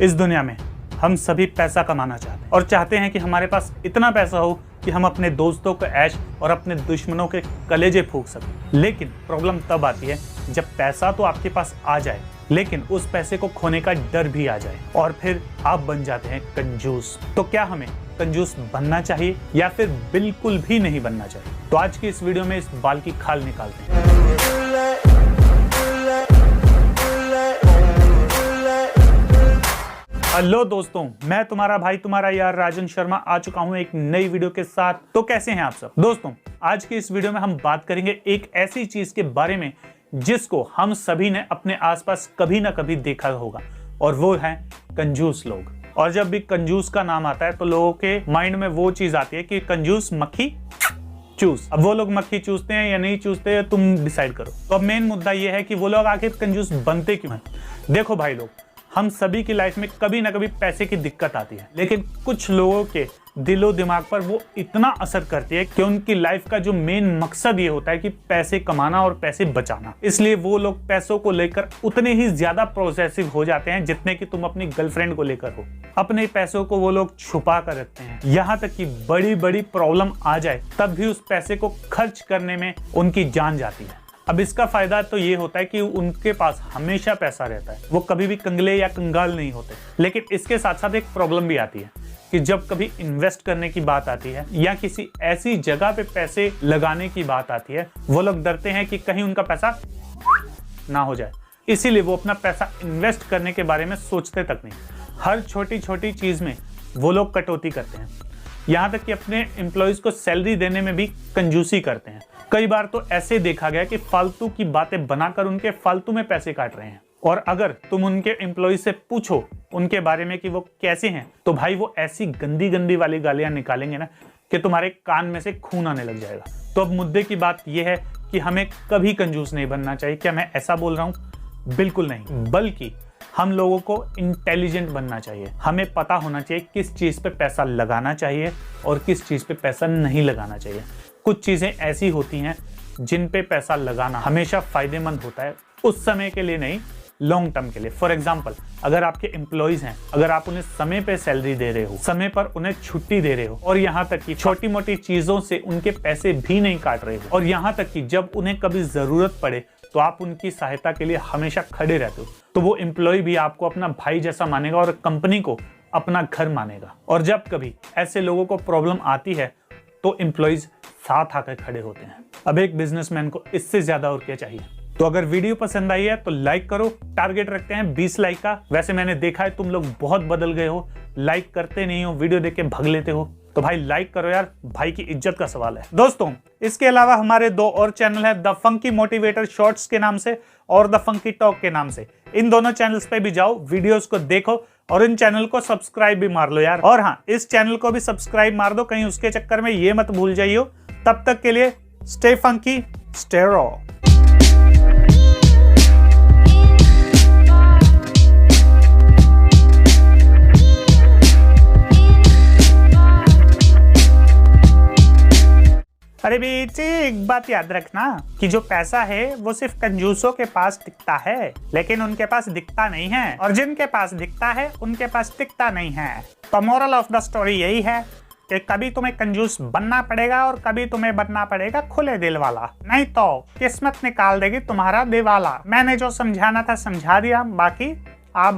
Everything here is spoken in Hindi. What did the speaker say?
इस दुनिया में हम सभी पैसा कमाना चाहते हैं और चाहते हैं कि हमारे पास इतना पैसा हो कि हम अपने दोस्तों को ऐश और अपने दुश्मनों के कलेजे फूंक सकें। लेकिन प्रॉब्लम तब आती है जब पैसा तो आपके पास आ जाए लेकिन उस पैसे को खोने का डर भी आ जाए और फिर आप बन जाते हैं कंजूस। तो क्या हमें कंजूस बनना चाहिए या फिर बिल्कुल भी नहीं बनना चाहिए? तो आज की इस वीडियो में इस बाल की खाल निकालते हैं। हेलो दोस्तों, मैं तुम्हारा भाई तुम्हारा यार राजन शर्मा आ चुका हूं एक नई वीडियो के साथ। तो कैसे हैं आप सब दोस्तों? आज की इस वीडियो में हम बात करेंगे एक ऐसी चीज के बारे में जिसको हम सभी ने अपने आसपास कभी ना कभी देखा होगा और वो है कंजूस लोग। और जब भी कंजूस का नाम आता है तो लोगों के माइंड में वो चीज आती है कि कंजूस मक्खी चूस। अब वो लोग मक्खी चूसते हैं या नहीं चूसते तुम डिसाइड करो। तो अब मेन मुद्दा ये है कि वो लोग आखिर कंजूस बनते क्यों हैं। देखो भाई लोग, हम सभी की लाइफ में कभी ना कभी पैसे की दिक्कत आती है, लेकिन कुछ लोगों के दिलो दिमाग पर वो इतना असर करती है कि उनकी लाइफ का जो मेन मकसद ये होता है कि पैसे कमाना और पैसे बचाना। इसलिए वो लोग पैसों को लेकर उतने ही ज्यादा प्रोसेसिव हो जाते हैं जितने कि तुम अपनी गर्लफ्रेंड को लेकर हो। अपने पैसों को वो लोग छुपा कर रखते हैं, यहाँ तक कि बड़ी बड़ी प्रॉब्लम आ जाए तब भी उस पैसे को खर्च करने में उनकी जान जाती है। अब इसका फायदा तो ये होता है कि उनके पास हमेशा पैसा रहता है, वो कभी भी कंगले या कंगाल नहीं होते। लेकिन इसके साथ साथ एक प्रॉब्लम भी आती है कि जब कभी इन्वेस्ट करने की बात आती है या किसी ऐसी जगह पे पैसे लगाने की बात आती है, वो लोग डरते हैं कि कहीं उनका पैसा ना हो जाए। इसीलिए वो अपना पैसा इन्वेस्ट करने के बारे में सोचते तक नहीं। हर छोटी छोटी चीज में वो लोग कटौती करते हैं, यहाँ तक कि अपने एम्प्लॉयज को सैलरी देने में भी कंजूसी करते हैं। कई बार तो ऐसे देखा गया कि फालतू की बातें बनाकर उनके फालतू में पैसे काट रहे हैं। और अगर तुम उनके एम्प्लॉय से पूछो उनके बारे में कि वो कैसे हैं, तो भाई वो ऐसी गंदी गंदी वाली गालियां निकालेंगे ना कि तुम्हारे कान में से खून आने लग जाएगा। तो अब मुद्दे की बात यह है कि हमें कभी कंजूस नहीं बनना चाहिए। क्या मैं ऐसा बोल रहा हूँ? बिल्कुल नहीं, बल्कि हम लोगों को इंटेलिजेंट बनना चाहिए। हमें पता होना चाहिए किस चीज पे पैसा लगाना चाहिए और किस चीज पे पैसा नहीं लगाना चाहिए। कुछ चीजें ऐसी होती हैं जिन पे पैसा लगाना हमेशा फायदेमंद होता है, उस समय के लिए नहीं, लॉन्ग टर्म के लिए। फॉर एग्जाम्पल, अगर आपके एम्प्लॉयज हैं, अगर आप उन्हें समय पे सैलरी दे रहे हो, समय पर उन्हें छुट्टी दे रहे हो और यहाँ तक कि छोटी मोटी चीजों से उनके पैसे भी नहीं काट रहे हो, और यहाँ तक कि जब उन्हें कभी जरूरत पड़े तो आप उनकी सहायता के लिए हमेशा खड़े रहते हो, तो वो एम्प्लॉय भी आपको अपना भाई जैसा मानेगा और कंपनी को अपना घर मानेगा। और जब कभी ऐसे लोगों को प्रॉब्लम आती है तो एम्प्लॉयज साथ आकर खड़े होते हैं। अब एक बिजनेसमैन को इससे ज्यादा और क्या चाहिए? तो अगर वीडियो पसंद आई है तो लाइक करो। टारगेट रखते हैं 20 लाइक का। वैसे मैंने देखा है तुम लोग बहुत बदल गए हो, लाइक करते नहीं हो, वीडियो देख के भाग लेते हो। तो भाई लाइक करो यार, भाई की इज्जत का सवाल है। दोस्तों, इसके अलावा हमारे 2 और चैनल है, द फंकी मोटिवेटर शॉर्ट्स के नाम से और द फंकी टॉक के नाम से। इन दोनों चैनल्स पे भी जाओ, वीडियोस को देखो और इन चैनल को सब्सक्राइब भी मार लो यार। और हाँ, इस चैनल को भी सब्सक्राइब मार दो, कहीं उसके चक्कर में ये मत भूल जाइयो। तब तक के लिए स्टे फंकी, स्टे रॉ। अरे बेटी, एक बात याद रखना कि जो पैसा है वो सिर्फ कंजूसों के पास दिखता है, लेकिन उनके पास दिखता नहीं है, और जिनके पास दिखता है उनके पास दिखता नहीं है। तो मोरल ऑफ द स्टोरी यही है कि कभी तुम्हें कंजूस बनना पड़ेगा और कभी तुम्हें बनना पड़ेगा खुले दिल वाला, नहीं तो किस्मत निकाल देगी तुम्हारा दिवाला। मैंने जो समझाना था समझा दिया, बाकी आप